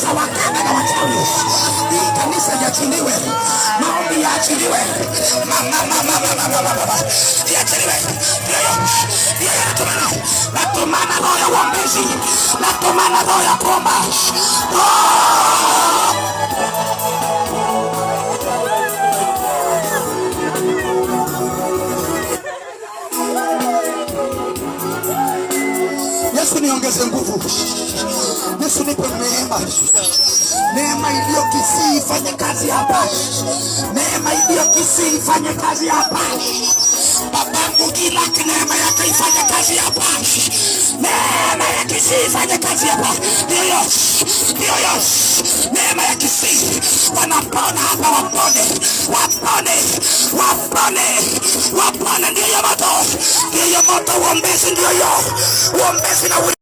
za wakana na wachawi. Hii kanisa liachiliwe, maombi yaachiliwe, yaachiliwe. Natumana roho ya uombezi, natumana roho ya kuomba. Yesu niongeze nguvu. Yesu nipe neema. Neema iliyo Kisii ifanye kazi hapa. Neema iliyo Kisii ifanye kazi hapa. Babangu kila neema yake ifanye kazi hapa. Neema ya Kisii ifanye kazi hapa. Ndio. Neema ya Kisii. Wanapona hapa, wapone. Ndio moto. Uombezi ndio. Uombezi na